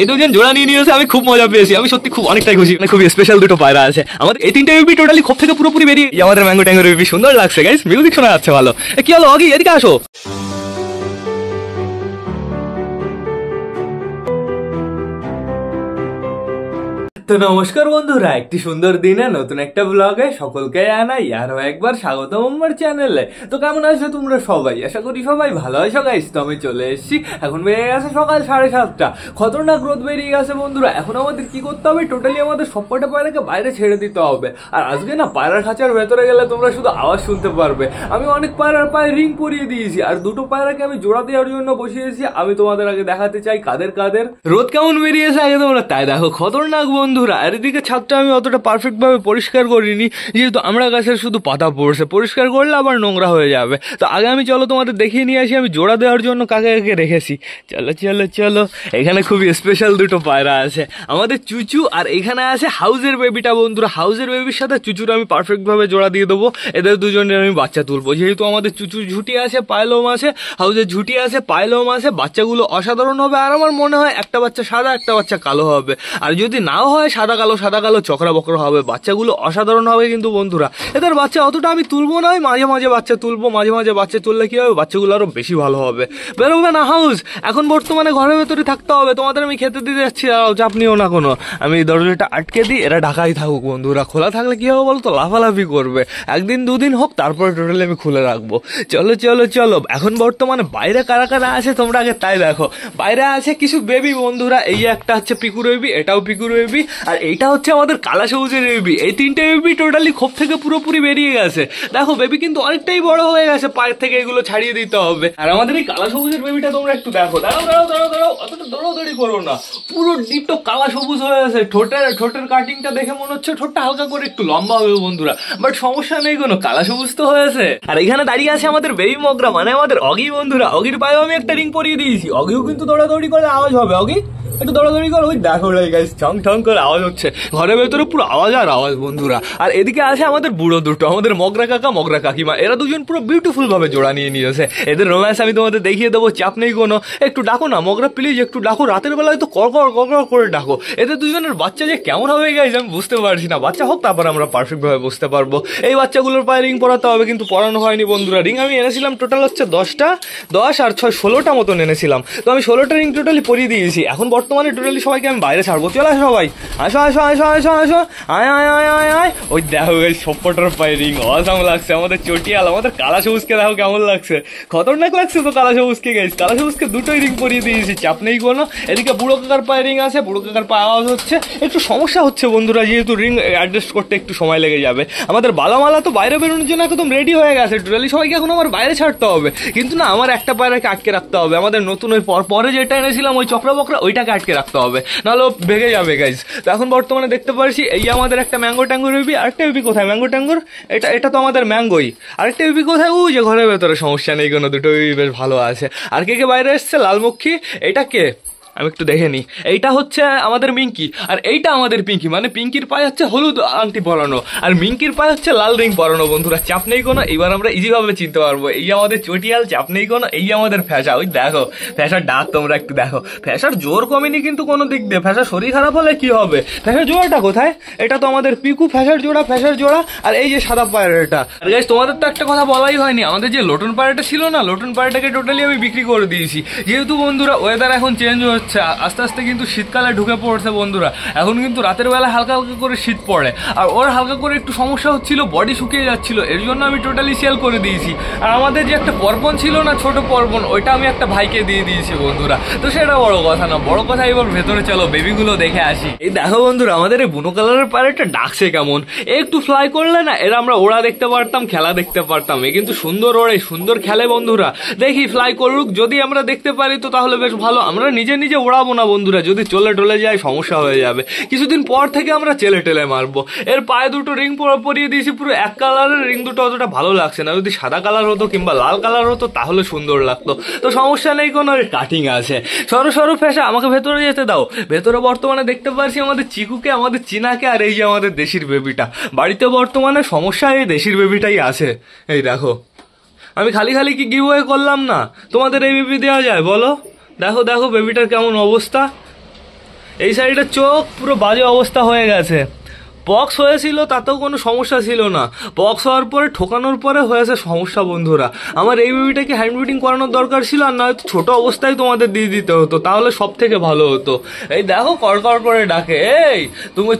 এই দুজন জোড়া নিয়ে নিয়েছে, আমি খুব মজা পেয়েছি, আমি সত্যি খুব অনেকটাই খুশি, মানে খুবই স্পেশাল দুটো পায়রা আছে আমাদের। এই তিনটে বেবি টোটালি খোপ থেকে পুরোপুরি বেরিয়ে আমাদের ম্যাঙ্গো ট্যাঙ্গো বেবি সুন্দর লাগছে গাইস, মিউজিক শোনা যাচ্ছে ভালো। কি হলো অগি, এদিকে আসো। তো নমস্কার বন্ধুরা, একটি সুন্দর দিনে নতুন একটা ব্লগে সকলকে জানাই আরো একবার স্বাগতম আমার চ্যানেলে। তো কেমন আছো তোমরা সবাই? আশা করি সবাই ভালো আছো গাইস। তো আমি চলে এসেছি, এখন বেরিয়ে গেছে সকাল 7:30। খতরনাক রোদ বেরিয়ে গেছে বন্ধুরা। এখন আমাদের কি করতে হবে, টোটালি আমাদের সবকটা পায়রাকে বাইরে ছেড়ে দিতে হবে। আর আজকে না পায়রার খাঁচার ভেতরে গেলে তোমরা শুধু আওয়াজ শুনতে পারবে। আমি অনেক পায়রার পায়ে রিং পরিয়ে দিয়েছি, আর দুটো পায়রাকে আমি জোড়া দেওয়ার জন্য বসিয়েছি। আমি তোমাদের আগে দেখাতে চাই কাদের কাদের রোদ কেমন বেরিয়েছে আগে তোমরা তাই দেখো। খতরনাক বন্ধুরা। আর এদিকে ছাদটা আমি অতটা পারফেক্ট ভাবে পরিষ্কার করিনি, যেহেতু আমরা গাছের শুধু পাতা পড়ছে, পরিষ্কার করলে আবার নোংরা হয়ে যাবে। তো আগে আমি চলো তোমাদের দেখিয়ে নিয়ে আসি আমি জোড়া দেওয়ার জন্য কাকে কাকে রেখেছি। চলো চলো চলো, এখানে খুবই স্পেশাল দুটো পায়রা আছে আমাদের, চুচু আর এখানে আছে হাউজের বেবিটা বন্ধুরা। হাউজের বেবির সাথে চুচুর আমি পারফেক্ট ভাবে জোড়া দিয়ে দেবো। এদের দুজনের আমি বাচ্চা তুলবো, যেহেতু আমাদের চুচুর ঝুটি আছে, পায়লোম আছে, হাউজের ঝুটি আছে, পায়লোম আছে। বাচ্চাগুলো অসাধারণ হবে, আর আমার মনে হয় একটা বাচ্চা সাদা একটা বাচ্চা কালো হবে। আর যদি নাও হয় সাদা কালো চকরা বকরা হবে, বাচ্চাগুলো অসাধারণ হবে কিন্তু বন্ধুরা। এদের বাচ্চা অতটা আমি তুলবো না, মাঝে মাঝে বাচ্চা তুলবো। মাঝে মাঝে বাচ্চা তুললে কি হবে, বাচ্চাগুলো আরো বেশি ভালো হবে। বেরোবে না হাউস, এখন বর্তমানে ঘরের ভেতরে থাকতে হবে। তোমাদের আমি খেতে দিতে যাচ্ছি, চাপ নিও না কোনো। আমি দরজাটা আটকে দিই, এরা ঢাকাই থাকুক বন্ধুরা। খোলা থাকলে কি হবে বলো তো, লাফালাফি করবে। একদিন দুদিন হোক, তারপরে টোটালি আমি খুলে রাখবো। চলো চলো চলো, এখন বর্তমানে বাইরে কারা কারা আছে তোমরা আগে তাই দেখো। বাইরে আছে কিছু বেবি বন্ধুরা, এই একটা হচ্ছে পিকুর বেবি, এটাও পিকুর বেবি, আর এইটা হচ্ছে আমাদের কালা সবুজের বেবি। এই তিনটে বেবি টোটালি খোপ থেকে পুরোপুরি বেরিয়ে গেছে। দেখো বেবি কিন্তু অনেকটাই বড় হয়ে গেছে, পায়ের থেকে এগুলো ছাড়িয়ে দিতে হবে। আর আমাদের এই কালা সবুজের বেবিটা তোমরা একটু দেখো। দাঁড়াও দাঁড়াও দাঁড়াও দাঁড়াও, অতটা দৌড়াদৌড়ি করো না। পুরো ডিপটো কালা সবুজ হয়ে গেছে। ঠোঁটের কাটিংটা দেখে মনে হচ্ছে ঠোঁটটা হালকা করে একটু লম্বা হবে বন্ধুরা, বাট সমস্যা নেই কোনো, কালা সবুজ তো হয়েছে। আর এখানে দাঁড়িয়ে আছে আমাদের বেবি মগরা, মানে আমাদের অগি বন্ধুরা। অগির পায়েও আমি একটা রিং পরিয়ে দিয়েছি। অগিও কিন্তু দৌড়াদৌড়ি করলে আওয়াজ হবে। অগি একটু দৌড়াদৌড়ি করো, ওই দেখো গাইস ঠং ঠং করে আওয়াজ হচ্ছে ঘরের ভেতরে, পুরো আওয়াজ আর আওয়াজ বন্ধুরা। আর এদিকে আছে আমাদের বুড়ো দুটো, আমাদের মগরা কাকা মগরা কাকিমা। এরা দুজন পুরো বিউটিফুল ভাবে জোড়া নিয়ে নিয়েছে। এদের রোম্যান্স আমি তোমাদের দেখিয়ে দেবো, চাপ নেই কোনো। একটু ডাকো না মগরা প্লিজ, একটু ডাকো। রাতের বেলায় তো কড়কড় করে ডাকো। এদের দুজনের বাচ্চা যে কেমন হবে গাইস আমি বুঝতে পারছি না। বাচ্চা হোক, তারপর আমরা পারফেক্ট ভাবে বুঝতে পারবো। এই বাচ্চাগুলোর পায়ে রিং পরাতে হবে, কিন্তু পরানো হয়নি বন্ধুরা। রিং আমি এনেছিলাম টোটাল হচ্ছে 10 আর 6 16টা মতন এনেছিলাম। তো আমি 16টা রিং টোটালি পরিয়ে দিয়েছি। এখন বর্তমানে টোটালি সবাইকে আমি বাইরে ছাড়বো। চলো সবাই আসো আসো আসো আসো আসো, আয় আয় আয় আয় আয়। ওই দেখো সবকটার পায়ে রিং, অসাম লাগছে। আমাদের চটিয়াল, আমাদের কালা সবুজকে দেখো কেমন লাগছে, খতরনাক লাগছে তো কালা সবুজকে গাইস। কালা সবুজকে দুটোই রিং পরিয়ে দিয়েছি, চাপ নেই কোনো। এদিকে বুড়ো কাকার পায়ে রিং আছে, বুড়ো কাকার পায়ে আওয়াজ হচ্ছে, একটু সমস্যা হচ্ছে বন্ধুরা, যেহেতু রিং অ্যাডজাস্ট করতে একটু সময় লেগে যাবে। আমাদের বালামালা তো বাইরে বেরোনোর জন্য একদম রেডি হয়ে গেছে। টোটালি সবাইকে এখন আমার বাইরে ছাড়তে হবে, কিন্তু না আমার একটা পায়রাকে আটকে রাখতে হবে। আমাদের নতুন ওই পরে যেটা এনেছিলাম ওই চক্রা বকরা, ওইটাকে আটকে রাখতে হবে, নাহলে ভেঙে যাবে গাইস। তো এখন বর্তমানে দেখতে পাচ্ছি এই আমাদের একটা ম্যাঙ্গো ট্যাঙ্গোর বেবি। আরেকটা বেবি কোথায় ম্যাঙ্গো ট্যাঙ্গোর? এটা তো আমাদের ম্যাঙ্গোই। আরেকটা বেবি কোথায়? ওই যে ঘরের ভেতরে, সমস্যা নেই কোনো, দুটো বেবি বেশ ভালো আছে। আর কে কে বাইরে এসছে? লালমুখী, এটা কে আমি একটু দেখে নি। এইটা হচ্ছে আমাদের মিঙ্কি, আর এইটা আমাদের পিঙ্কি। মানে পিঙ্কির পায়ে হচ্ছে হলুদ আংটি পরানো, আর মিঙ্কির পায়ে হচ্ছে লাল রিং পরানো বন্ধুরা। চাপ নেই কোনো, এবার আমরা ইজি ভাবে চিনতে পারবো। এই আমাদের চটিয়াল, চাপ নেই কোনো। এই আমাদের ফ্যাসা, ওই দেখো ফ্যাসার ডাক তোমরা একটু দেখো। ফ্যাসার জোর কমেনি কিন্তু কোনো দিক দিয়ে। ফ্যাসার শরীর খারাপ হলে কি হবে? ফ্যাসার জোড়াটা কোথায়? এটা তো আমাদের পিকু, ফ্যাসার জোড়া। আর এই যে সাদা পায়রাটা। আর গাইস তোমাদের তো একটা কথা বলাই হয়নি, আমাদের যে লোটন পায়রাটা ছিল না, লোটন পায়রাটাকে টোটালি আমি বিক্রি করে দিয়েছি। যেহেতু বন্ধুরা ওয়েদার এখন চেঞ্জ হচ্ছে, আস্তে আস্তে কিন্তু শীতকালে ঢুকে পড়ছে বন্ধুরা। এখন কিন্তু রাতের বেলা হালকা হালকা করে শীত পড়ে, আর ওর হালকা করে একটু সমস্যা হচ্ছিল, বডি শুকিয়ে যাচ্ছিল, এর জন্য আমি টোটালি সেল করে দিয়েছি। আর আমাদের যে একটা পর্বন ছিল না, ছোট পর্বন, ওইটা আমি একটা ভাইকে দিয়ে দিয়েছি বন্ধুরা। তো সেটা বড় কথা না, বড় কথা এবার ভেতরে চলো বেবিগুলো দেখে আসি। এই দেখো বন্ধুরা, আমাদের এই বুনো কালারের পায়রাটা ডাকছে কেমন। একটু ফ্লাই করলে না এরা আমরা ওড়া দেখতে পারতাম, খেলা দেখতে পারতাম। এ কিন্তু সুন্দর ওড়ে, সুন্দর খেলে বন্ধুরা। দেখি ফ্লাই করুক, যদি আমরা দেখতে পারি তো তাহলে বেশ ভালো। আমরা নিজে নিজে ওড়াবো না বন্ধুরা, যদি চলে টলে যায় সমস্যা হয়ে যাবে। কিছুদিন পর থেকে আমরা চেলে টেলে মারবো। এর পায়ে দুটো রিং পরিয়ে দিয়েছি, পুরো এক কালারের রিং দুটো অতটা ভালো লাগছে না। যদি সাদা কালার হতো কিংবা লাল কালার হতো তাহলে সুন্দর লাগতো। তো সমস্যা নেই কোনো, কাটিং আছে। সরু ফেসা, আমাকে ভেতরে যেতে দাও। ভেতরে বর্তমানে দেখতে পাচ্ছি আমাদের চিকুকে, আমাদের চিনাকে, আর এই যে আমাদের দেশির বেবিটা। বাড়িতে বর্তমানে সমস্যা এই দেশির বেবিটাই আছে। এই দেখো, আমি খালি কি গিভওয়ে করলাম না? তোমাদের এই বেবি দেওয়া যায় বলো? দেখো বেবিটার কেমন অবস্থা। এই সাইডের চোখ পুরো বাজে অবস্থা হয়ে গেছে। পক্স হয়েছিল তাতেও কোনো সমস্যা ছিল না, পক্স হওয়ার পরে ঠোকানোর পরে হয়েছে সমস্যা বন্ধুরা। আমার এই বেবিটাকে হ্যান্ড ব্রিডিং করানোর দরকার ছিল, আর নয়তো ছোট অবস্থায় তোমাদের দিয়ে দিতে হতো, তাহলে সব থেকে ভালো হতো। এই দেখো কড়কড় করে ডাকে, এই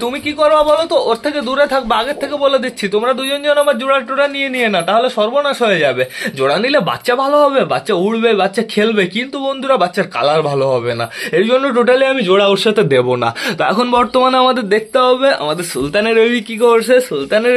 তুমি কি করবা বলো তো, ওর থেকে দূরে থাকবে, আগের থেকে বলে দিচ্ছি। তোমরা দুজন জন আমার জোড়া টোড়া নিয়ে না, তাহলে সর্বনাশ হয়ে যাবে। জোড়া নিলে বাচ্চা ভালো হবে, বাচ্চা উড়বে, বাচ্চা খেলবে, কিন্তু বন্ধুরা বাচ্চার কালার ভালো হবে না। এই জন্য টোটালি আমি জোড়া ওর সাথে দেবো না। তো এখন বর্তমানে আমাদের দেখতে হবে আমাদের সুলতানের বেবি কি করছে। সুলতানের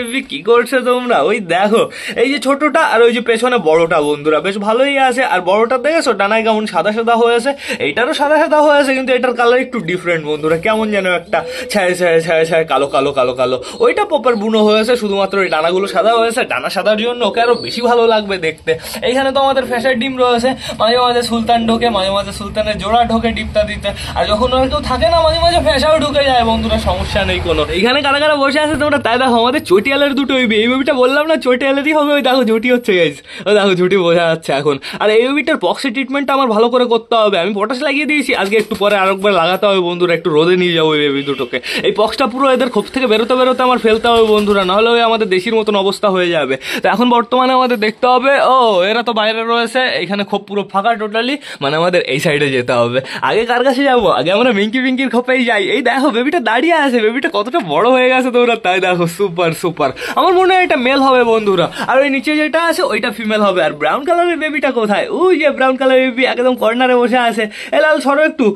বেবি কি করছে তোমরা ওই দেখো, এই যে ছোটটা আর ওই যে পেছনে বড়টা বন্ধুরা বেশ ভালোই আছে। আর বড়টা দেখেছো ডানায় কেমন সাদা সাদা হয়েছে, এইটারও সাদা সাদা হয়েছে, কিন্তু এটার কালার একটু ডিফারেন্ট বন্ধুরা, কেমন যেন একটা ছায় ছায় ছায় ছায় কালো কালো কালো কালো। ওইটা প্রপার বুনো হয়েছে, শুধুমাত্র ওই ডানাগুলো সাদা হয়েছে। ডানা সাদার জন্য ওকে আরো বেশি ভালো লাগবে দেখতে। এইখানে তো আমাদের ফ্যাশার ডিম রয়েছে, মাঝে মাঝে সুলতান ঢোকে, মাঝে মাঝে সুলতানের জোড়া ঢোকে ডিমটা দিতে। আর যখন ওর কেউ থাকে না, মাঝে মাঝে ফ্যাশাও ঢুকে যায় বন্ধুরা, সমস্যা নেই কোনো। এইখানে কারা কারা বসে আছে তোমরা তাই দেখো, আমাদের চটিয়ালের দুটো বেবি। এই বেবিটা বললাম না চটিয়ালেরই হবে, ওই দেখো ঝুটি হচ্ছে গাইজ, ওই দেখো ঝুটি বোঝা যাচ্ছে এখন। আর এই বেবিটার পক্সের ট্রিটমেন্টটা আমার ভালো করে করতে হবে। আমি পটাশ লাগিয়ে দিয়েছি, আজকে একটু পরে আরেকবার লাগাতে হবে বন্ধুরা, একটু রোদে নিয়ে যাবো এই বেবি দুটোকে। এই পক্সটা পুরো এদের খোপ থেকে বেরোতে বেরোতে আমার ফেলতে হবে বন্ধুরা, নাহলে ওই আমাদের দেশির মতন অবস্থা হয়ে যাবে। তো এখন বর্তমানে আমাদের দেখতে হবে, ও এরা তো বাইরে রয়েছে, এখানে খোপ পুরো ফাঁকা টোটালি, মানে আমাদের এই সাইডে যেতে হবে। আগে কার কাছে যাবো, আগে আমরা পিঙ্কির খোপেই যাই। এই দেখো বেবিটা দাঁড়িয়ে আছে, বেবিটা কতটা বড় হয়ে গেছে তোমরা তাই দেখো, সুপার সুপার। আমার মনে হয় এটা মেল হবে বন্ধুরা, আর ওই নিচে যেটা আছে ওইটা ফিমেল হবে। আর ব্রাউন কালারের বেবিটা কোথায়, ওই যে ব্রাউন কালারের বেবি একদম কর্নারে বসে আছে। এ লাল সরো একটু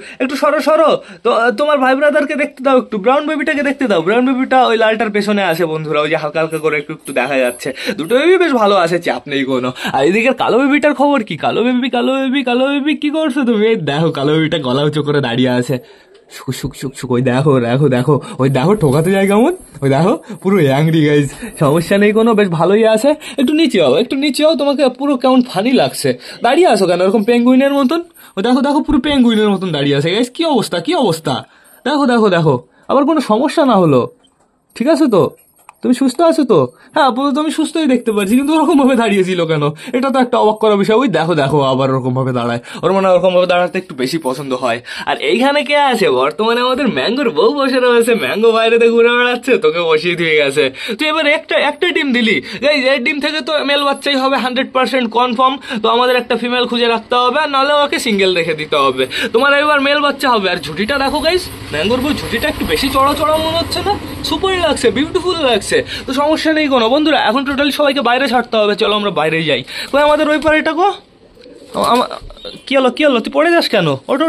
সরো তো, তোমার ভাই ব্রাদারকে দেখতে দাও, একটু ব্রাউন বেবিটাকে দেখতে দাও। ব্রাউন বেবিটা ওই লালটার পেছনে আছে বন্ধুরা, ওই যে হালকা হালকা করে একটু দেখা যাচ্ছে। দুটো বেবি বেশ ভালো আছে, চাপ নেই কোনো। আর এদিকের কালো বেবিটার খবর কি, কালো বেবি কি করছো তুমি? এই দেখো কালো বেবিটা গলা উঁচু করে দাঁড়িয়ে আছে, শুক ওই দেখো ওই দেখো ঠোকাতে যায় কেমন, ওই দেখো পুরো অ্যাংরি গাইজ। সমস্যা নেই কোনো, বেশ ভালোই আছে। একটু নিচে হও, তোমাকে পুরো কেমন ফানি লাগছে। দাঁড়িয়ে আসো কেন এরকম পেঙ্গুইনের মতন? ওই দেখো পুরো পেঙ্গুইনের মতন দাঁড়িয়ে আছে গাইজ। কি অবস্থা দেখো আবার কোনো সমস্যা না হলো, ঠিক আছে তো? তুমি সুস্থ আছো তো? হ্যাঁ আপাতত আমি সুস্থই দেখতে পাচ্ছি, কিন্তু ওরকম ভাবে দাঁড়িয়েছিল কেন? এটা তো একটা অবাক করা বিষয়। ওই দেখো আবার ওরকম ভাবে দাঁড়ায়, ওর মানে ওরকম ভাবে দাঁড়াতে একটু বেশি পছন্দ হয়। আর এইখানে কে আছে বর্তমানে, আমাদের ম্যাঙ্গোর বউ বসে রয়েছে। ম্যাঙ্গো বাইরেতে ঘুরে বেড়াচ্ছে, তোকে বসিয়ে দিয়ে গেছে। তুই এবার একটা ডিম দিলি, এই এর ডিম থেকে তো মেল বাচ্চাই হবে 100% কনফার্ম। তো আমাদের একটা ফিমেল খুঁজে রাখতে হবে, আর নাহলে ওকে সিঙ্গেল রেখে দিতে হবে। তোমার এবার মেল বাচ্চা হবে। আর ঝুটিটা দেখো গাইস, ম্যাঙ্গোর বউ ঝুটিটা একটু বেশি চড়া মনে হচ্ছে না? সুপারই লাগছে, বিউটিফুল লাগছে। তো সমস্যা নেই কোনো বন্ধুরা, এখন টোটালি সবাইকে বাইরে ছাড়তে হবে। চলো আমরা বাইরে যাই। কই আমাদের ওই পারেটা গো, কি হলো তুই পড়ে যাস কেন? ওট।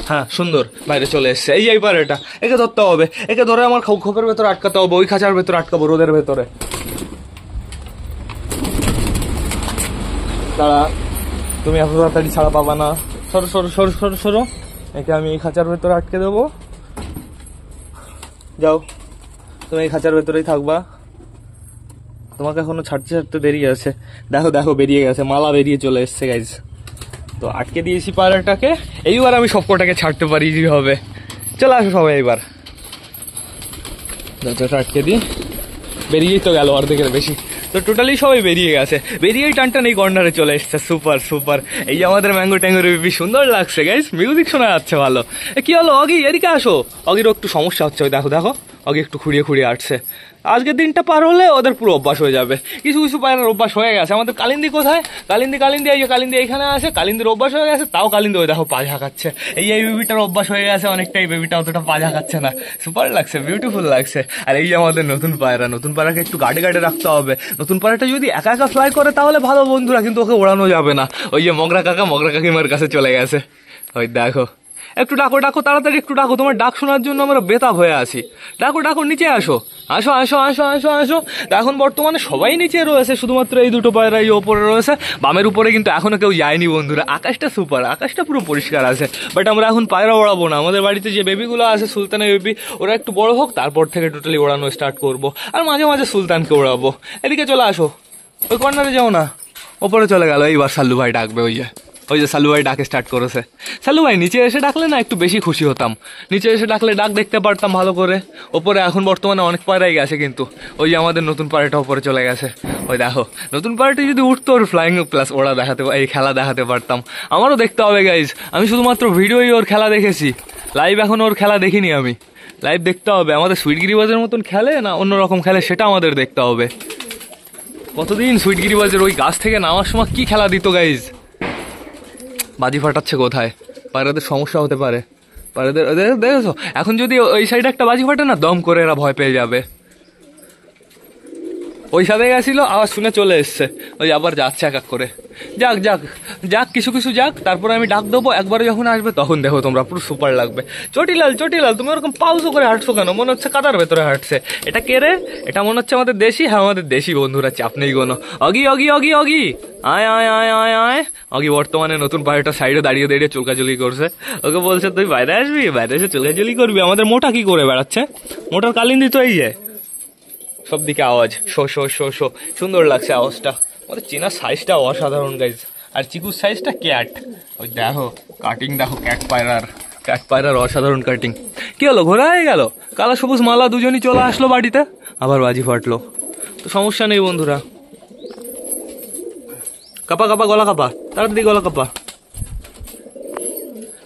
হ্যাঁ সুন্দর, বাইরে চলে এসছে। এই পারেটা, একে ধরতে হবে, একে ধরে আমার খোপের ভেতরে আটকাতে হবে, ওই খাঁচার ভেতরে আটকাবো, রোদের ভেতরে। দাঁড়া, তুমি এত তাড়াতাড়ি ছাড়া পাবা না। সরো, একে আমি এই খাঁচার ভেতরে আটকে দেবো। যাও, তুমি এই খাঁচার ভেতরেই থাকবা, তোমাকে এখনো ছাড়তে দেরি আছে। দেখো বেরিয়ে গেছে, মালা বেরিয়ে চলে এসছে গাইজ। তো আটকে দিয়েছি পায়রাটাকে, এইবার আমি সবকটাকে ছাড়তে পারি হবে। চলে আসো সবাই এইবার, দরজাটা আটকে দিই। বেরিয়েই তো গেল অর্ধেকের বেশি। তো টোটালি সবাই বেরিয়ে গেছে, বেরিয়েই টানটান এই কর্নারে চলে এসছে। সুপার। এই যে আমাদের ম্যাঙ্গো ট্যাঙ্গোর বেবি, সুন্দর লাগছে গাইজ, মিউজিক শোনা যাচ্ছে ভালো। কি হলো অগি, এদিকে আসো। অগিরও একটু সমস্যা হচ্ছে, ওই দেখো অগি একটু খুঁড়িয়ে আসছে। আজকের দিনটা পার হলে ওদের পুরো অভ্যাস হয়ে যাবে। কিছু পায়রার অভ্যাস হয়ে গেছে। আমাদের কালিন্দি কোথায়? কালিন্দি এই যে কালিন্দি এখানে আছে। কালিন্দির অভ্যাস হয়ে গেছে, তাও কালিন্দি ওই দেখো পা ঝাঁকাচ্ছে। এই বেবিটার অভ্যাস হয়ে গেছে অনেকটাই, বেবিটা অতটা পা ঝাঁকাচ্ছে না। সুপার লাগছে, বিউটিফুল লাগছে। আর এই যে আমাদের নতুন পায়রাকে একটু গার্ডে রাখতে হবে। নতুন পায়রাটা যদি একা ফ্লাই করে তাহলে ভালো বন্ধুরা, কিন্তু ওকে ওড়ানো যাবে না। ওই যে মগরা কাকিমার কাছে চলে গেছে, ওই দেখো। একটু ডাকো তাড়াতাড়ি, একটু ডাকো, তোমার ডাক শোনার জন্য আমরা বেতাব হয়ে আছি। ডাকো নিচে আসো। এখন বর্তমানে সবাই নিচে রয়েছে, শুধুমাত্র এই দুটো পায়রা এই ওপরে রয়েছে। বামের উপরে কিন্তু এখনো কেউ যায়নি বন্ধুরা। আকাশটা সুপার, আকাশটা পুরো পরিষ্কার আছে। বাট আমরা এখন পায়রা ওড়াবো না। আমাদের বাড়িতে যে বেবিগুলো আছে সুলতানের বেবি, ওরা একটু বড় হোক, তারপর থেকে টোটালি ওড়ানো স্টার্ট করবো। আর মাঝে মাঝে সুলতানকে ওড়াবো। এদিকে চলে আসো, ওই কর্নারে যাও না, ওপরে চলে গেল। এইবার সাল্লু ভাই ডাকবে, ওই যে সাল্লু ভাই ডাকে স্টার্ট করেছে। সাল্লু ভাই নিচে এসে ডাকলে না একটু বেশি খুশি হতাম। নিচে এসে ডাকলে ডাক দেখতে পারতাম ভালো করে। ওপরে এখন বর্তমানে অনেক পায়রাই গেছে, কিন্তু ওই যে আমাদের নতুন পায়রাটা ওপরে চলে গেছে। ওই দেখো, নতুন পায়রাটি যদি উঠতো, ওর ফ্লাইং প্লাস এই খেলা দেখাতে পারতাম। আমারও দেখতে হবে গাইজ, আমি শুধুমাত্র ভিডিওই ওর খেলা দেখেছি। লাইভ এখন ওর খেলা দেখিনি আমি, লাইভ দেখতে হবে। আমাদের সুইট গিরিবাজের মতন খেলে না অন্যরকম খেলে সেটা আমাদের দেখতে হবে। কতদিন সুইট গিরিবাজের ওই গাছ থেকে নামার সময় কি খেলা দিত গাইজ। বাজি ফাটাচ্ছে কোথায়, পায়রাদের সমস্যা হতে পারে। পায়রাদের দেখেছো এখন যদি ওই সাইডে একটা বাজি ফাটে না, দম করে এরা ভয় পেয়ে যাবে। ওই সাথে গেছিল, আওয়াজ শুনে চলে এসছে, ওই আবার যাচ্ছে এক এক করে। যাক যাক যাক, কিছু কিছু যাক, তারপরে আমি ডাক দেবো। একবারে যখন আসবে তখন দেখো তোমরা, পুরো সুপার লাগবে। চটিলাল চটিলাল, তুমি ওরকম পাউসো করে হাঁটছো কেন? মনে হচ্ছে কাদার ভেতরে হাঁটছে। এটা কে রে? এটা মনে হচ্ছে আমাদের দেশি। হ্যাঁ আমাদের দেশি বন্ধুরা, চাপ নেই কোনো। অগি অগি অগি অগি, আয় আয় আয় আয় আয়। অগি বর্তমানে নতুন পায়রাটা সাইডে দাঁড়িয়ে দাঁড়িয়ে চুলকাচুলি করছে। ওকে বলছে তুই বাইরে আসবি, বাইরে এসে চুলকাচুলি করবি। আমাদের মোটা কি করে বেড়াচ্ছে? মোটার কালিন্দি তো এই যে সব দিকে আওয়াজ, শো শো শো শো, সুন্দর লাগছে আওয়াজটা। আমাদের চেনার সাইজটা অসাধারণ গাইজ। আর চিকুর সাইজটা ক্যাট, ওই দেখো কাটিং দেখো, ক্যাট পায়রার অসাধারণ কাটিং। কি হলো, ঘোরা হয়ে গেল? কালা সবুজ মালা দুজনই চলে আসলো বাড়িতে, আবার বাজি ফাটলো। তো সমস্যা নেই বন্ধুরা। কাপা কাপা, গলা কাপা, তাড়াতাড়ি গলা কাপা।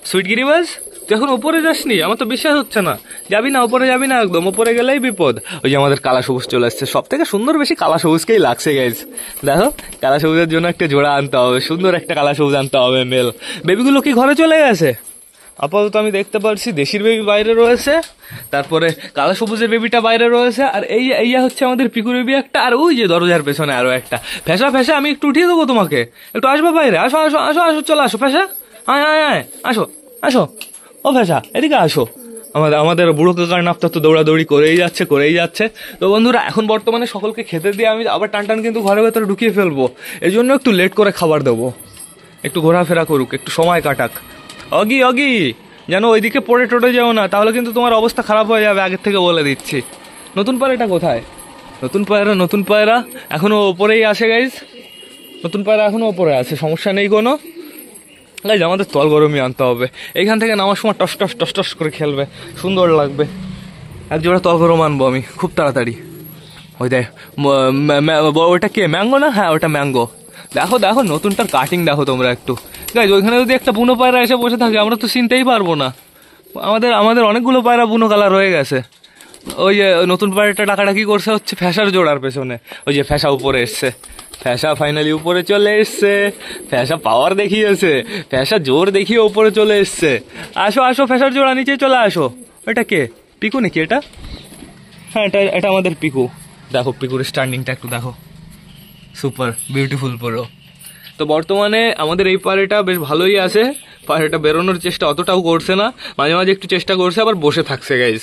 সুইট গিরিবাজ, তুই এখন উপরে যাসনি? আমার তো বিশ্বাস হচ্ছে না। যাবি না উপরে, যাবি না একদম, উপরে গেলেই বিপদ। ওই যে আমাদের কালা সবুজ চলে আসছে, সব থেকে সুন্দর বেশি কালা সবুজকেই লাগছে গাইজ। দেখো কালা সবুজের জন্য একটা জোড়া আনতে হবে, সুন্দর একটা কালা সবুজ আনতে হবে মেল। বেবিগুলো কি ঘরে চলে গেছে? আপাতত আমি দেখতে পাচ্ছি দেশির বেবি বাইরে রয়েছে, তারপরে কালা সবুজের বেবিটা বাইরে রয়েছে, আর এই হচ্ছে আমাদের পিকুর বেবি একটা, আর ওই যে দরজার পেছনে আরো একটা। ফেসা ফেসা, আমি একটু উঠিয়ে দেবো তোমাকে, একটু আসবো বাইরে, আসো আসো আসো আসো, চলে আসো ফেসা, আয় আয় আয়, আসো আসো, ও ফেসা এদিকে আসো। আমাদের বুড়ো কাকার নাপতা তো দৌড়াদৌড়ি করেই যাচ্ছে। তো বন্ধুরা এখন বর্তমানে সকলকে খেতে দিয়ে আমি আবার টান কিন্তু ঘরের ভেতরে ঢুকিয়ে ফেলবো। এই জন্য একটু লেট করে খাবার দেবো, একটু ঘোরাফেরা করুক, একটু সময় কাটাক। অগি অগি, যেন ওইদিকে পড়ে টোটে যাও না, তাহলে কিন্তু তোমার অবস্থা খারাপ হয়ে যাবে, আগের থেকে বলে দিচ্ছি। নতুন পায়রাটা কোথায়? নতুন পায়রা এখনো ওপরেই আছে গাইজ, নতুন পায়রা এখনো ওপরে আছে, সমস্যা নেই কোনো গাইজ। আমাদের তল গরমই আনতে হবে, এইখান থেকে নামার সময় টস টস টস টস করে খেলবে, সুন্দর লাগবে। এক জোড়া তল গরম আনবো আমি খুব তাড়াতাড়ি। ওই দেখ ওটা কে, ম্যাঙ্গো না? হ্যাঁ ওটা ম্যাঙ্গো। দেখো দেখো নতুনটার কাটিং দেখো তোমরা একটু গাইজ। ওইখানে যদি একটা বুনো পায়রা এসে বসে থাকে আমরা তো চিনতেই পারবো না। আমাদের অনেকগুলো পায়রা বুনো কালার হয়ে গেছে। ওই যে নতুন পায়রাটা ডাকাডাকি করছে হচ্ছে ফ্যাসার জোড়ার পেছনে। ওই যে ফ্যাসা উপরে এসছে, ফ্যাসা ফাইনালি উপরে চলে এসছে, ফ্যাসা পাওয়ার দেখিয়েছে, ফ্যাসা জোর দেখিয়ে উপরে চলে এসছে। আসো আসো ফ্যাসার জোড়া, নিচে চলে আসো। এটা কে, পিকু নাকি এটা? হ্যাঁ এটা আমাদের পিকু। দেখো পিকুর স্ট্যান্ডিংটা একটু দেখো, সুপার বিউটিফুল পুরো। তো বর্তমানে আমাদের এই পায়রাটা বেশ ভালোই আছে, পায়রাটা বেরোনোর চেষ্টা অতটাও করছে না, মাঝে মাঝে একটু চেষ্টা করছে, আবার বসে থাকছে গাইজ।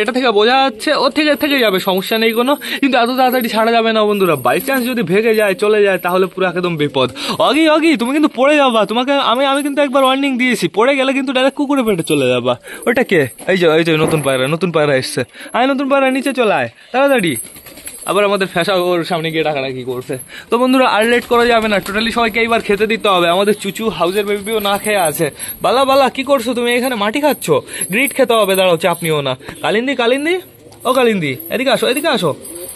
এটা থেকে বোঝা যাচ্ছে ও থেকে যাবে, সমস্যা নেই কোনো, কিন্তু এত তাড়াতাড়ি ছাড়া যাবে না বন্ধুরা। বাই চান্স যদি ভেঙে যায় চলে যায় তাহলে পুরো একদম বিপদ। অগি তুমি কিন্তু পড়ে যাবা, তোমাকে আমি কিন্তু একবার ওয়ার্নিং দিয়েছি, পড়ে গেলে কিন্তু ডাইরেক্ট কুকুরে পেটে চলে যাবা। ওটা কে? এই যে নতুন পায়রা এসছে। নতুন পায়রা নিচে চলে আয় তাড়াতাড়ি। আবার আমাদের ফ্যাসা ওর সামনে গিয়ে ডাকাডাকি করছে। তো বন্ধুরা আর লেট করা যাবে না, টোটালি সবাইকে এইবার খেতে দিতে হবে। আমাদের চুচু হাউজের বেবিও না খেয়ে আছে। বালা কি করছো তুমি এখানে, মাটি খাচ্ছ? গ্রিট খেতে হবে, দাঁড়াও চাপ নিও না। কালিন্দি ও কালিন্দি এদিকে আসো।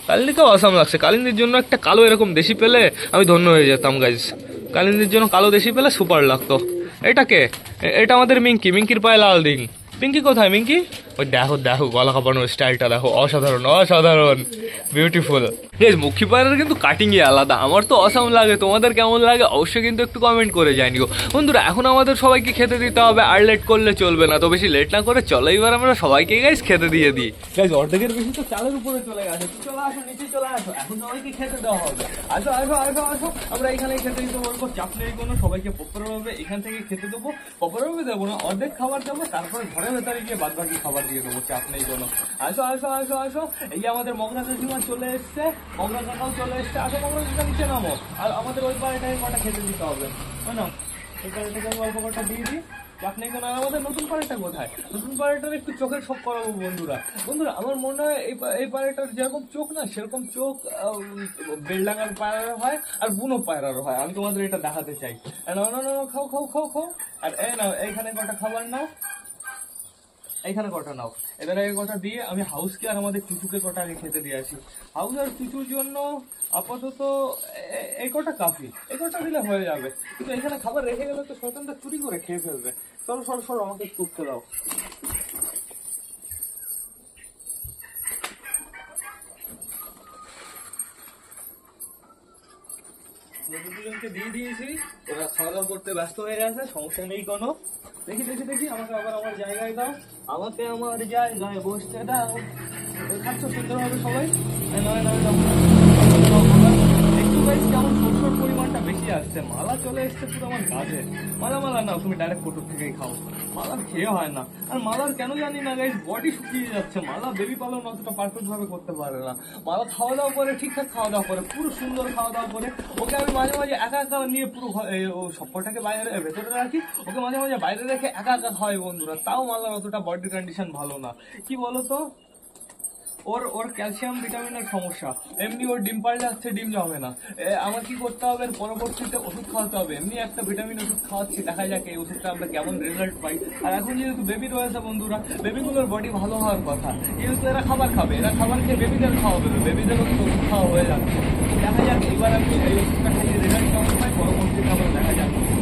কালিন্দিকেও আসাম লাগছে, কালিন্দির জন্য একটা কালো এরকম দেশি পেলে আমি ধন্য হয়ে যেতাম গাইজ। কালিন্দির জন্য কালো দেশি পেলে সুপার লাগতো। এটা কে? এটা আমাদের মিঙ্কির পায়ে লাল দিন। পিঙ্কি কোথায় মিঙ্কি? ওই দেখো গলা কাঁপানোর স্টাইলটা দেখো, অসাধারণ বিউটিফুল। মুখী পায়রার কিন্তু কাটিংই আলাদা, আমার তো অসাম লাগে। তোমাদের কেমন লাগে অবশ্যই কিন্তু একটু কমেন্ট করে জানিও বন্ধুরা। এখন আমাদের সবাইকে খেতে দিতে হবে, আর লেট করলে চলবে না। তো বেশি লেট না করে চলো এবার আমরা সবাইকে গাইজ খেতে দিয়ে দিই। গাইজ অর্ধেকের বেশি তো চালের উপরে চলে গেছে, চলে আসো নিচে চলে আসো, এখন সবাইকে খেতে দেওয়া হবে। আসো আমরা এখানে খেতে দিতে বলবো, চাপ নেই কোনো। সবাইকে প্রপারভাবে এখান থেকে খেতে দেবো, প্রপারভাবে দেবো না, অর্ধেক খাবার দেবো, তারপরে ঘরের ভেতরে গিয়ে বাদ বাকি খাবার দিয়ে দেবো, চাপ নেই কোনো। আসো এই যে আমাদের মগরা কাকিমা চলে এসছে, মগরা কাকাও চলে এসছে। আসো মগরা কাকা নিচে নামো, আর আমাদের ওই পাড়াটাকে কটা খেতে দিতে হবে না, ওই পাড়াটাকে আমি অল্প কটা দিয়ে দিই, চাপ নেই কোনো। আর আমাদের নতুন পাড়াটা কোথায়? নতুন পাড়াটার একটু চোখের শখ করাবো বন্ধুরা। আমার মনে হয় এই পাড়াটার যেরকম চোখ না, সেরকম চোখ বেলডাঙ্গার পায়রার হয় আর বুনো পায়রারও হয়। আমি তোমাদের এটা দেখাতে চাই। খাও। আর এই নাও, এইখানে কটা খাবার নাও। এইখানে কটা নাও, এদের আগে কটা দিয়ে আমি হাউসকে আর আমাদের চুচুকে কটা আগে খেতে দিয়ে আসি। হাউস আর চুচুর জন্য আপাতত এই কটা কাফি, এই কটা দিলে হয়ে যাবে। কিন্তু এখানে খাবার রেখে গেলে তো শয়তানটা চুরি করে খেয়ে ফেলবে। সরো সরো সরো, আমাকে টুকতে দাও। দুজনকে দিয়ে দিয়েছি, ওরা খাওয়া দাওয়া করতে ব্যস্ত হয়ে গেছে, সমস্যা নেই কোনো। দেখি দেখি দেখি, আমাকে আবার আমার জায়গায় দাও, আমাকে আমার জায়গায় বসতে দাও। খাচ্ছ সুন্দরভাবে সবাই? নয় নয় একটু গাইস কেমন সরষের পরিমাণটা বেশি আসছে। মালা চলে এসছে পুরো আমার কাজে। মালা মালা নাও, তুমি ডাইরেক্ট কোটোর থেকেই খাও। মালার খেয়ে হয় না, আর মালার কেন জানি না গাইস বডি শুকিয়ে যাচ্ছে। মালা বেবি পালন অতটা পারফেক্ট ভাবে করতে পারে না। মালা খাওয়া দাওয়া করে, ঠিকঠাক খাওয়া দাওয়া করে, পুরো সুন্দর খাওয়া দাওয়া করে। ওকে আমি মাঝে মাঝে একা একা নিয়ে পুরো সবকটাকে বাইরে ভেতরে রাখি, ওকে মাঝে মাঝে বাইরে রেখে একা একা খাওয়াই বন্ধুরা। তাও মালার অতটা বডি কন্ডিশন ভালো না। কি বলতো, ওর ক্যালসিয়াম ভিটামিনের সমস্যা। এমনি ওর ডিম পাড়লে যাচ্ছে, ডিম জমে না। আমার কি করতে হবে, পরবর্তীতে ওষুধ খাওয়াতে হবে। এমনি একটা ভিটামিন ওষুধ খাওয়াচ্ছি, দেখা যাক এই ওষুধটা আমরা কেমন রেজাল্ট পাই। আর এখন যেহেতু বেবি রয়েছে বন্ধুরা, বেবিগুলোর বডি ভালো হওয়ার কথা, যেহেতু এরা খাবার খাবে, এরা খাবার খেয়ে বেবিদের খাওয়াবে, বেবিদেরও কিন্তু ওষুধ খাওয়া হয়ে যাচ্ছে। দেখা যাক এবার আমি এই ওষুধটা খাইয়ে রেজাল্ট কেমন পাই, পরবর্তীতে আবার দেখা যাক ওষুধ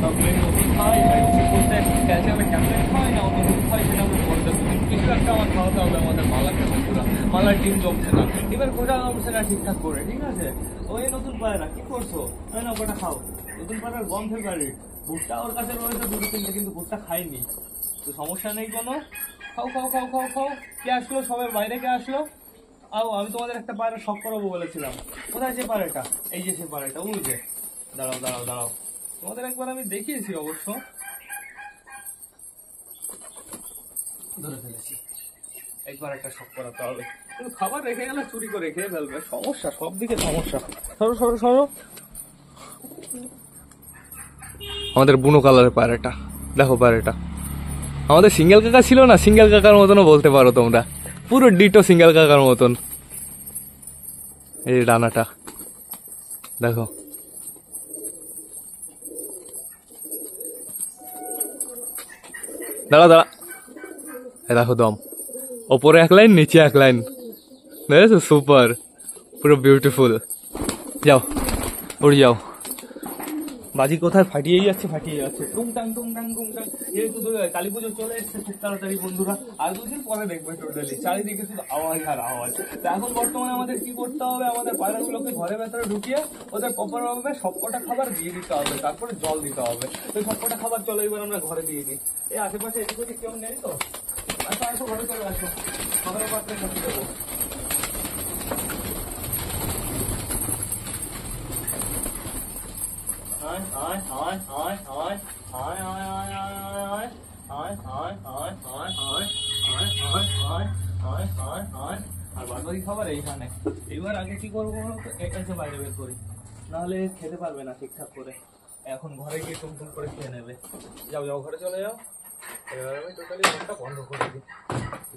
খাওয়াই, ওষুধ বলতে ক্যালসিয়ামের ট্যাবলেট খাওয়াই না অন্য ওষুধ খাওয়াই, সেটা আমরা করে দেবো। কিছু একটা আমার খাওয়াতে হবে আমাদের মালাকে বন্ধুরা। মালার ডিম জমছে না, এবার গোটা জমছে না ঠিকঠাক করে, ঠিক আছে? ওই নতুন পায়রা কি করছো? না গোটা খাও, নতুন পায়রার গন্ধের বাড়ি। ভুট্টা ওর কাছে রয়েছে দুটো তিনটে, কিন্তু ভুট্টা খাইনি, তো সমস্যা নেই কোনো। খাও খাও খাও খাও খাও। কে আসলো? সবাই বাইরে কে আসলো? আমি তোমাদের একটা পায়রা শখ করাবো বলেছিলাম। কোথায় যে পায়রাটা? এই যে সে পায়রাটা, ওই যে। দাঁড়াও দাঁড়াও দাঁড়াও, তোমাদের একবার আমি দেখিয়েছি অবশ্য, ধরে ফেলেছি। একবার একটা শখ করাতে হবে, কিন্তু খাবার রেখে গেলে চুরি করে খেয়ে ফেলবে। সমস্যা, সব দিকে সমস্যা। সরো সরো সরো। আমাদের বুনো কালারের পায়রাটা দেখো, পায়রাটা আমাদের সিঙ্গেল কাকা ছিল না, সিঙ্গেল কাকার মতনও বলতে পারো তোমরা, পুরো ডিটো সিঙ্গেল কাকার মতন। এই ডানাটা দেখো, দাঁড়া দাঁড়া, দেখো দম, ওপরে এক লাইন নিচে এক লাইন, দেখেছো? সুপার, পুরো বিউটিফুল। যাও উড়ে যাও। বাজি কোথায় ফাটিয়েই যাচ্ছে, ফাটিয়ে যাচ্ছে, টুংটাং টুংটাং টুংটাং। যেহেতু কালী পুজো চলে এসছে খুব তাড়াতাড়ি বন্ধুরা, আর দুদিন পরে দেখবে টোটালি চারিদিকে শুধু আওয়াজ আর আওয়াজ। তো এখন বর্তমানে আমাদের কি করতে হবে, আমাদের পায়রাগুলোকে ঘরের ভেতরে ঢুকিয়ে ওদের প্রপার ভাবে সবকটা খাবার দিয়ে দিতে হবে, তারপরে জল দিতে হবে। তো সবকটা খাবার চলো এবার আমরা ঘরে দিয়ে দিই। এই আশেপাশে এদিক ওদিক কেউ নেই তো? আচ্ছা আসো, ঘরে চলে আসো, খাবারের পাত্রে খাতে দেবো। আর বাদবাকি খাবার এইখানে। এবার আগে কি করবো, এটাকে বাইরে বের করি, নাহলে খেতে পারবে না ঠিকঠাক করে। এখন ঘরে গিয়ে টুমটুম করে খেয়ে নেবে। যাও যাও, ঘরে চলে যাও। এবার আমি টোটালি ফোনটা বন্ধ করে দিই।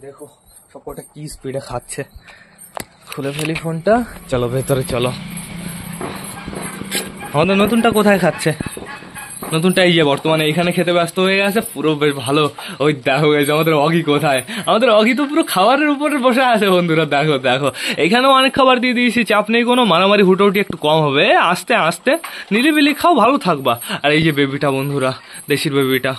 দেখো সবকটা কি স্পিডে খাচ্ছে। খুলে ফেলি ফোনটা, চলো ভেতরে চলো। আমাদের নতুনটা কোথায় খাচ্ছে? নতুনটা এই যে বর্তমানে এখানে খেতে ব্যস্ত হয়ে গেছে, পুরো বেশ ভালো। ওই দেখো গেছে আমাদের অগি কোথায়, আমাদের অগি তো পুরো খাবারের উপরে বসে আছে বন্ধুরা। দেখো দেখো, এখানেও অনেক খাবার দিয়ে দিয়েছি, চাপ নেই কোনো, মারামারি হুটোহুটি একটু কম হবে, আস্তে আস্তে নিরিবিলি খাও, ভালো থাকবা। আর এই যে বেবিটা বন্ধুরা, দেশির বেবিটা,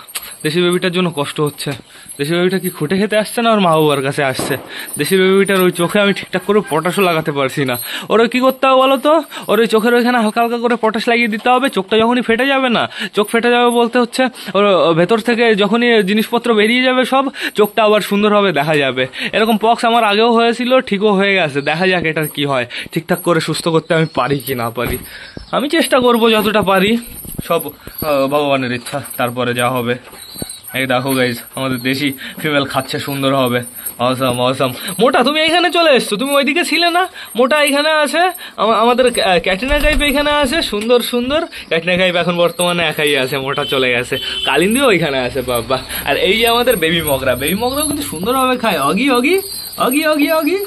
দেশি বেবিটার জন্য কষ্ট হচ্ছে। দেশি বেবিটা কি খুঁটে খেতে আসছে না, ওর মা বাবার কাছে আসছে। দেশি বেবিটার ওই চোখে আমি ঠিকঠাক করে পটাশও লাগাতে পারছি না। ওর কি করতে হবে বলো তো, ওর ওই চোখের ওইখানে হালকা হালকা করে পটাশ লাগিয়ে দিতে হবে। চোখটা যখনই ফেটে যাবে না, চোখ ফেটে যাবে বলতে হচ্ছে ওর ভেতর থেকে যখনই জিনিসপত্র বেরিয়ে যাবে সব, চোখটা আবার সুন্দরভাবে দেখা যাবে। এরকম পক্স আমার আগেও হয়েছিল, ঠিকও হয়ে গেছে। দেখা যাক এটার কি হয়, ঠিকঠাক করে সুস্থ করতে আমি পারি কি না পারি। আমি চেষ্টা করবো যতটা পারি, সব ভগবানের ইচ্ছা, তারপরে যা হবে। এই দেখো গাইজ, আমাদের দেশি ফিমেল খাচ্ছে সুন্দর হবে। অসম অসম। মোটা তুমি এখানে চলে এসছো, তুমি ওইদিকে ছিলে না? মোটা এখানে আছে, আমাদের ক্যাটরিনা কাইফ এখানে আছে, সুন্দর সুন্দর। ক্যাটরিনা কাইফ এখন বর্তমানে একাই আছে, মোটা চলে গেছে। কালিন্দিও ওইখানে আছে বাবা। আর এই যে আমাদের বেবি মগরা, বেবি মগরাও কিন্তু সুন্দরভাবে খায়। অগি অগি অগি অগি অগি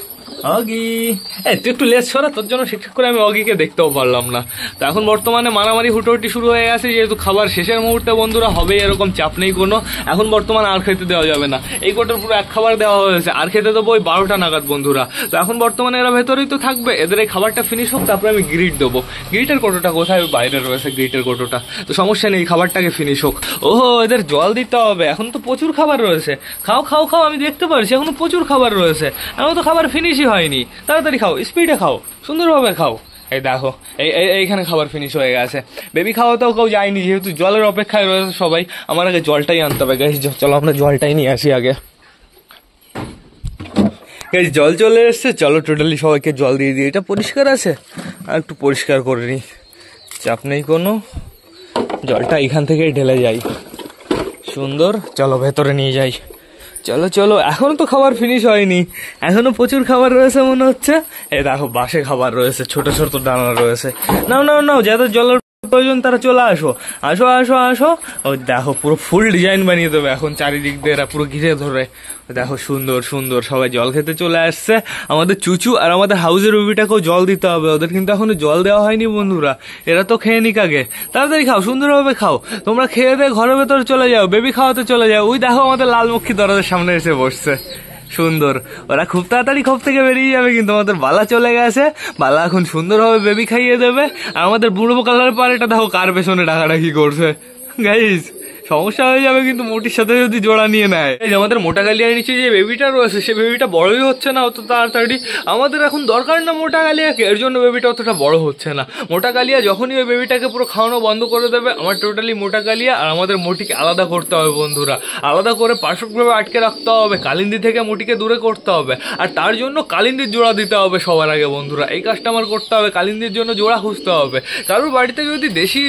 অগি, তুই একটু লেস সরা, তোর জন্য ঠিকঠাক করে আমি অগিকে দেখতেও পারলাম না। তো এখন বর্তমানে মারামারি হুটোহুটি শুরু হয়ে গেছে, যেহেতু খাবার শেষের মুহূর্তে বন্ধুরা হবে, এরকম চাপ নেই কোনো। এখন বর্তমানে আর খেতে দেওয়া যাবে না, এই কোটার পুরো এক খাবার দেওয়া হয়েছে, আর খেতে দেবো ওই 12টা নাগাদ বন্ধুরা। তো এখন বর্তমানে এরা ভেতরেই তো থাকবে, এদের এই খাবারটা ফিনিশ হোক, তারপরে আমি গ্রিট দেবো। গ্রিটের কোটোটা কোথায়? বাইরে রয়েছে গ্রিটের কোটোটা। তো সমস্যা নেই, খাবারটাকে ফিনিশ হোক। ওহো, এদের জল দিতে হবে, এখন তো প্রচুর খাবার রয়েছে। খাও খাও খাও, আমি দেখতে পারছি এখনো প্রচুর খাবার রয়েছে, এখন তো খাবার ফিনিশই হয়নি। তাড়াতাড়ি খাও, স্পিডে খাও, সুন্দরভাবে খাও। এই দেখো, এইখানে খাবার ফিনিশ হয়ে গেছে। বেবি খাওয়াতেও কেউ যায়নি, যেহেতু জলের অপেক্ষায় রয়েছে সবাই। আমার আগে জলটাই আনতে হবে গাইস, চলো আমরা জলটাই নিয়ে আসি আগে। গাইস জল চলে এসছে, চলো টোটালি সবাইকে জল দিয়ে দিই। এটা পরিষ্কার আছে, আর একটু পরিষ্কার করে নিই, চাপ নেই কোনো। জলটা এখান থেকেই ঢেলে যাই, সুন্দর। চলো ভেতরে নিয়ে যাই, চলো চলো। এখনো তো খাবার ফিনিশ হয়নি, এখনো প্রচুর খাবার রয়েছে মনে হচ্ছে। এই দেখো বাসে খাবার রয়েছে, ছোট ছোট দানা রয়েছে। নাও নাও নাও, যাদের জলের প্রয়োজন তারা চলে আসো, আসো আসো আসো। ওই দেখো পুরো ফুল ডিজাইন বানিয়ে দেবে এখন, চারিদিক দিয়ে এরা পুরো ঘিরে ধরে। দেখো সুন্দর সুন্দর সবাই জল খেতে চলে আসছে। আমাদের চুচু আর আমাদের হাউসের বেবিটাকেও জল দিতে হবে, ওদের কিন্তু এখনো জল দেওয়া হয়নি বন্ধুরা। এরা তো খেয়ে নিক আগে, তাড়াতাড়ি খাও, সুন্দরভাবে খাও। তোমরা খেয়ে দিয়ে ঘরের ভেতরে চলে যাও, বেবি খাওয়াতে চলে যাও। ওই দেখো আমাদের লালমুখী দরজার সামনে এসে বসছে, সুন্দর। ওরা খুব তাড়াতাড়ি খোপ থেকে বেরিয়ে যাবে, কিন্তু আমাদের বালা চলে গেছে। বালা এখন সুন্দরভাবে বেবি খাইয়ে দেবে। আর আমাদের বুড়ো কালার পার এটা দেখো কার পেছনে ডাকাডাকি করছে গাইস, সমস্যা হয়ে যাবে কিন্তু মোটির সাথে যদি জোড়া নিয়ে নেয়। এই যে আমাদের মোটা কালিয়ার নিচে যে বেবিটা রয়েছে, সে বেবিটা বড়ই হচ্ছে না অত তাড়াতাড়ি। আমাদের এখন দরকার না মোটা কালিয়াকে, এর জন্য বেবিটা অতটা বড় হচ্ছে না। মোটা কালিয়া যখনই ওই বেবিটাকে পুরো খাওয়ানো বন্ধ করে দেবে, আমার টোটালি মোটা কালিয়া আর আমাদের মোটিকে আলাদা করতে হবে বন্ধুরা। আলাদা করে পারফেক্টভাবে আটকে রাখতে হবে, কালিন্দি থেকে মোটিকে দূরে করতে হবে। আর তার জন্য কালিন্দির জোড়া দিতে হবে সবার আগে বন্ধুরা, এই কাজটা আমার করতে হবে। কালিন্দির জন্য জোড়া খুঁজতে হবে। কারোর বাড়িতে যদি দেশি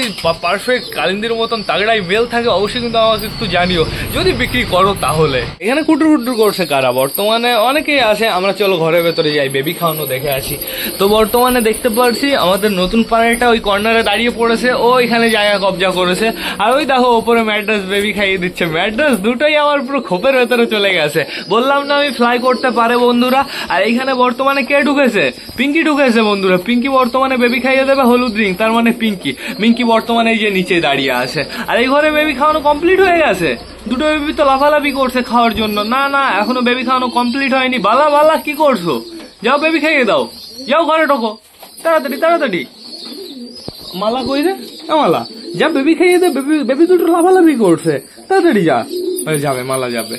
পারফেক্ট কালিন্দির মতন তাগড়াই মেল থাকে, অবশ্যই কিন্তু আমাকে একটু জানিও, যদি বিক্রি করো তাহলে। এখানে কুটুর কুটুর করছে কারা? বর্তমানে অনেকেই আছে, আমরা চলো ঘরের ভেতরে যাই, বেবি খাওয়ানো দেখে আসি। তো বর্তমানে দেখতে পাচ্ছি আমাদের নতুন পাড়াটা ওই কর্নারে দাঁড়িয়ে পড়েছে, ও এখানে জায়গা কবজা করেছে। আর ওই দেখো ওপরে ম্যাড্রাস বেবি খাইয়ে দিচ্ছে, ম্যাড্রাস দুটোই আমার পুরো খোপের ভেতরে চলে গেছে। বললাম না আমি ফ্লাই করতে পারে বন্ধুরা। আর এইখানে বর্তমানে কে ঢুকেছে? পিঙ্কি ঢুকেছে বন্ধুরা। পিঙ্কি বর্তমানে বেবি খাইয়ে দেবে হলুদ রিং, তার মানে পিঙ্কি। মিঙ্কি বর্তমানে এই যে নিচে দাঁড়িয়ে আছে। আর এই ঘরে বেবি খাওয়ানো কমপ্লিট হয়ে গেছে। দুটো বেবি তো লাফালাফি করছে খাওয়ার জন্য। না না, এখনো বেবি খাওয়ানো কমপ্লিট হয়নি। বালা বালা কি করছো? যাও বেবি খাইয়ে দাও, যাও ঘরে ঢোকো, তাড়াতাড়ি তাড়াতাড়ি। মালা কই রে? মালা যা, বেবি খাইয়ে দে। বেবি দুটো লাফালাফি করছে, তাড়াতাড়ি যা। যাবে মালা যাবে,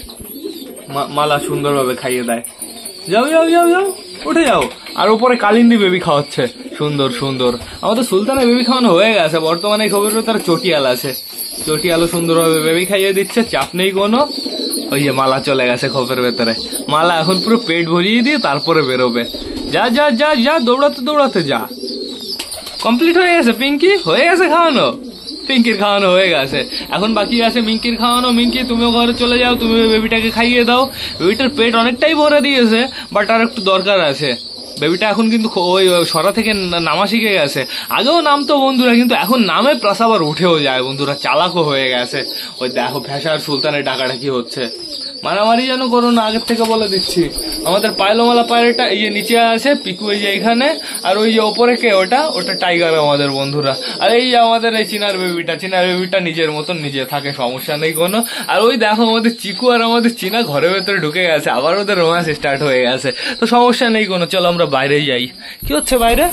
মালা সুন্দরভাবে খাইয়ে দেয়। যাও যাও যাও যাও, উঠে যাও। আর উপরে কালিন্দি বেবি খাওয়াচ্ছে, সুন্দর সুন্দর। আমাদের সুলতানের বেবি খাওয়ানো হয়ে গেছে। বর্তমানে খবর তার চটিয়াল আছে, চটিয়ালও সুন্দরভাবে বেবি খাইয়ে দিচ্ছে, চাপ নেই কোনো। ওই যে মালা চলে গেছে খোপের ভেতরে। মালা এখন পুরো পেট ভরিয়ে দিয়ে তারপরে বেরোবে। যা যা যা যা, দৌড়াতে দৌড়াতে যা। কমপ্লিট হয়ে গেছে পিঙ্কি, হয়ে গেছে খাওয়ানো। পিঙ্কির খাওয়ানো হয়ে গেছে, এখন বাকি আছে মিঙ্কির খাওয়ানো। মিঙ্কি তুমিও ঘরে চলে যাও, তুমি বেবিটাকে খাইয়ে দাও। বেবিটার পেট অনেকটাই ভরে দিয়েছে, বাট আর একটু দরকার আছে। বেবিটা এখন কিন্তু ওই সরা থেকে নামা শিখে গেছে। আগেও নামতো বন্ধুরা, কিন্তু এখন নামে প্লাস আবার উঠেও যায় বন্ধুরা, চালাকও হয়ে গেছে। ওই দেখো ফ্যাশা আর সুলতানের ডাকাডাকি হচ্ছে। মারামারি যেন করো না, আগের থেকে বলে দিচ্ছি। আমাদের পায়লোমালা পায়রাটা এই যে নিচে আছে, পিকু এই যে এখানে, আর ওই যে ওপরে কে? ওটা টাইগার আমাদের বন্ধুরা। আর এই যে আমাদের এই চিনার বেবিটা নিজের মতন নিজে থাকে, সমস্যা নেই কোনো। আর ওই দেখো আমাদের চিকু আর আমাদের চিনা ঘরের ভেতরে ঢুকে গেছে, আবার ওদের রোম্যান্স স্টার্ট হয়ে গেছে। তো সমস্যা নেই কোনো, চলো আমরা বাইরে যাই। কি হচ্ছে বাইরে?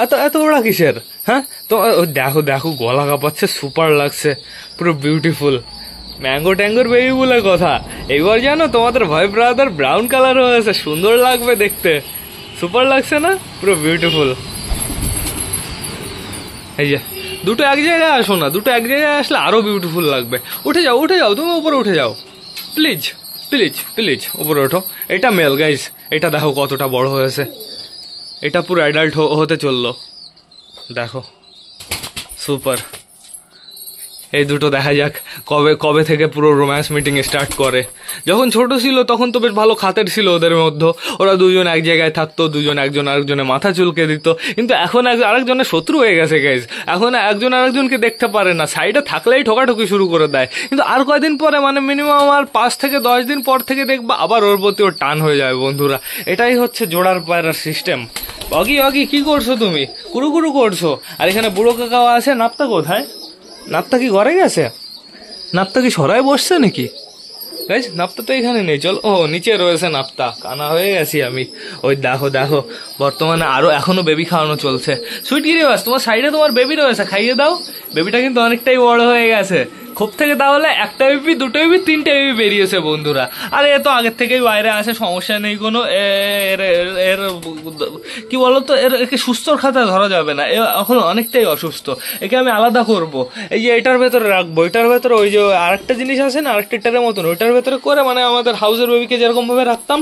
এত এত ওরা কিসের? হ্যাঁ তো দেখো দেখো, গলা কাঁপাচ্ছে, সুপার লাগছে, পুরো বিউটিফুল। ম্যাঙ্গো ট্যাঙ্গোর বেবি বলে কথা। এবার জানো তোমাদের ভাই ব্রাদার ব্রাউন কালার হয়েছে, সুন্দর লাগবে দেখতে, সুপার লাগছে না? পুরো বিউটিফুল। এই যে দুটো এক জায়গায় আসো না, দুটো এক জায়গায় আসলে আরো বিউটিফুল লাগবে। উঠে যাও উঠে যাও, তুমি উপরে উঠে যাও, প্লিজ প্লিজ প্লিজ উপরে ওঠো। এটা মেল গাইস, এটা দেখো কতটা বড় হয়েছে, এটা পুরো অ্যাডাল্ট হতে চললো, দেখো সুপার। এই দুটো দেখা যাক কবে কবে থেকে পুরো রোম্যান্স মিটিং স্টার্ট করে। যখন ছোট ছিল তখন তো বেশ ভালো খাতের ছিল ওদের মধ্যে, ওরা দুজন এক জায়গায় থাকতো, দুজন একজন আরেকজনের মাথা চুলকে দিত। কিন্তু এখন আরেকজনের শত্রু হয়ে গেছে গাইজ, এখন একজন আরেকজনকে দেখতে পারে না, সাইডে থাকলেই ঠোকাঠুকি শুরু করে দেয়। কিন্তু আর কয়দিন পরে মানে মিনিমাম আর 5 থেকে 10 দিন পর থেকে দেখবা আবার ওর প্রতি ওর টান হয়ে যাবে বন্ধুরা। এটাই হচ্ছে জোড়ার পায়রার সিস্টেম। অগি অগি কি করছো তুমি? কুরু কুরু করছো। আর এখানে বুড়ো কাকাও আছে। নাপ্তা কোথায়? নাপ্তা কি ঘরে গেছে? নাপ্তা কি সরাই বসছে নাকি? গাইস নাপ্তা তো এখানে নেই, চল ও নিচে রয়েছে নাপ্তা। কানা হয়ে গেছি আমি। ওই দেখো দেখো বর্তমানে আরো এখনো বেবি খাওয়ানো চলছে। সুইট গিরিবাস তোমার সাইডে তোমার বেবি রয়েছে, খাইয়ে দাও। বেবিটা কিন্তু অনেকটাই বড় হয়ে গেছে। খুব থেকে তাহলে একটা বেবি, দুটো বেবি, 3টে বেবি বেরিয়েছে বন্ধুরা। আর এ তো আগের থেকেই বাইরে আসে, সমস্যা নেই কোনো। এর কি বলতো, একে সুস্থর খাতায় ধরা যাবে না, এ এখন অনেকটাই অসুস্থ। একে আমি আলাদা করব, এই যে এটার ভেতরে রাখবো, এটার ভেতরে ওই যে আরেকটা জিনিস আছে না, আরেকটা এটার মতন, ওইটার ভেতরে করে মানে আমাদের হাউসের বেবিকে যেরকম ভাবে রাখতাম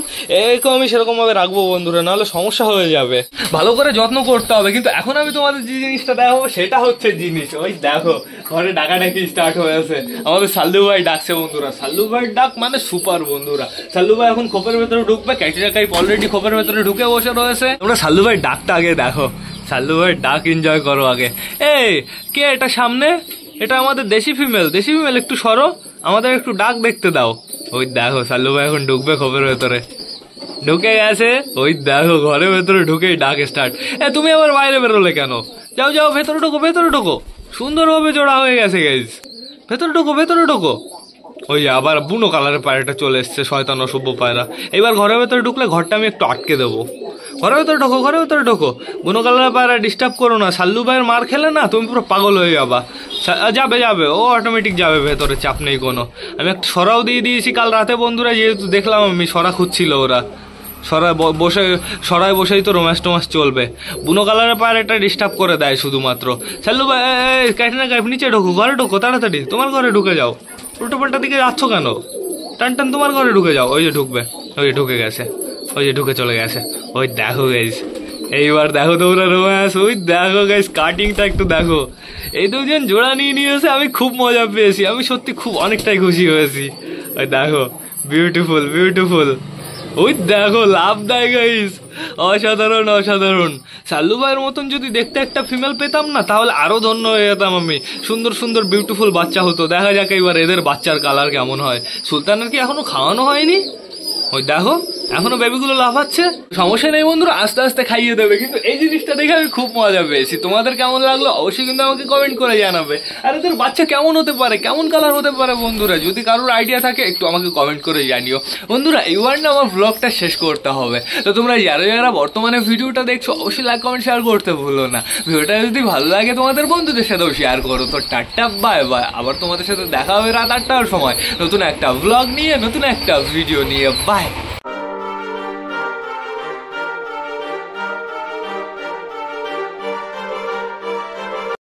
একেও আমি সেরকম ভাবে রাখবো বন্ধুরা, নাহলে সমস্যা হয়ে যাবে। ভালো করে যত্ন করতে হবে। কিন্তু এখন আমি তোমাদের যে জিনিসটা দেখাবো সেটা হচ্ছে জিনিস, ওই দেখো ঘরে ডাকাডাকি স্টার্ট হয়েছে। আমাদের সাল্লু ভাই ডাকছে বন্ধুরা। সাল্লু ভাই ডাক মানে সুপার বন্ধুরা। সাল্লু ভাই এখন খোপের ভেতরে ঢুকবে, ক্যাটরিনা কাইফ অলরেডি খোপের ভেতরে ঢুকে বসে রয়েছে। তোমরা সাল্লু ভাই ডাকটা আগে দেখো, সাল্লু ভাই ডাক এনজয় করো আগে। এই কে এটা সামনে? এটা আমাদের দেশি ফিমেল। দেশি ফিমেল একটু সরো, আমাদের একটু ডাক দেখতে দাও। ওই দেখো সাল্লু ভাই এখন ঢুকবে খোপের ভেতরে, ঢুকে গেছে। ওই দেখো ঘরের ভেতরে ঢুকেই ডাক স্টার্ট। তুমি আবার বাইরে বেরোলে কেন? যাও যাও ভেতরে ঢোকো, ভেতরে ঢোকো। সুন্দরভাবে জোড়া হয়ে গেছে গাইজ, ভেতরে ঢোকো, ভেতরে ঢোকো। ওই আবার বুনো কালারের পায়রাটা চলে এসছে, শয়তান অসভ্য পায়রা। এবার ঘরের ভেতরে ঢুকলে ঘরটা আমি একটু আটকে দেবো। ঘরের ভেতরে ঢোকো, ঘরের ভেতরে ঢোকো। বুনো কালারের পায়রা ডিস্টার্ব করো না, সাল্লু ভাইয়ের মার খেলে না তুমি পুরো পাগল হয়ে যাবা। যাবে যাবে, ও অটোমেটিক যাবে ভেতরে, চাপ নেই কোনো। আমি একটা সরাও দিয়ে দিয়েছি কাল রাতে বন্ধুরা, যেহেতু দেখলাম আমি সরা খুঁজছিল ওরা। সরায় বসেই তো রোম্যান্স টোম্যান্স চলবে। বুনো কালারের পায়ের একটা ডিস্টার্ব করে দেয় শুধুমাত্র। সাল্লু ভাই ক্যাটরিনা কাইফ নিচে ঢোকো, ঘরে ঢোকো তাড়াতাড়ি, তোমার ঘরে ঢুকে যাও। উল্টো পাল্টা দিকে যাচ্ছ কেন? টান টান তোমার ঘরে ঢুকে যাও। ওই যে ঢুকবে, ওই যে ঢুকে গেছে, ওই যে ঢুকে চলে গেছে। ওই দেখো গাইস, এইবার দেখো তোমরা রোম্যান্স। ওই দেখো গাইস কাটিংটা একটু দেখো। এই দুজন জোড়া নিয়ে নিয়েছে, আমি খুব মজা পেয়েছি, আমি সত্যি খুব অনেকটাই খুশি হয়েছি। ওই দেখো বিউটিফুল বিউটিফুল। ওই দেখো লাভ দেয় গাইস, অসাধারণ অসাধারণ। সাল্লু ভাইয়ের মতন যদি দেখতে একটা ফিমেল পেতাম না তাহলে আরো ধন্য হয়ে যেতাম আমি। সুন্দর সুন্দর বিউটিফুল বাচ্চা হতো। দেখা যাক এবার এদের বাচ্চার কালার কেমন হয়। সুলতানের কি এখনো খাওয়ানো হয়নি? ওই দেখো এখনো বেবিগুলো লাফাচ্ছে। সমস্যা নেই বন্ধুরা, আস্তে আস্তে খাইয়ে দেবে। কিন্তু এই জিনিসটা দেখে আমি খুব মজা পেয়েছি। তোমাদের কেমন লাগলো অবশ্যই কিন্তু আমাকে কমেন্ট করে জানাবে। আর এদের বাচ্চা কেমন হতে পারে, কেমন কালার হতে পারে বন্ধুরা, যদি কারোর আইডিয়া থাকে একটু আমাকে কমেন্ট করে জানিও বন্ধুরা। এইবার না আমার ব্লগটা শেষ করতে হবে। তো তোমরা যারা যারা বর্তমানে ভিডিওটা দেখছো অবশ্যই লাইক কমেন্ট শেয়ার করতে ভুলো না। ভিডিওটা যদি ভালো লাগে তোমাদের বন্ধুদের সাথেও শেয়ার করো। তো টাটা বাই বাই, আবার তোমাদের সাথে দেখা হবে রাত 8টার সময় নতুন একটা ব্লগ নিয়ে, নতুন একটা ভিডিও নিয়ে। বাই।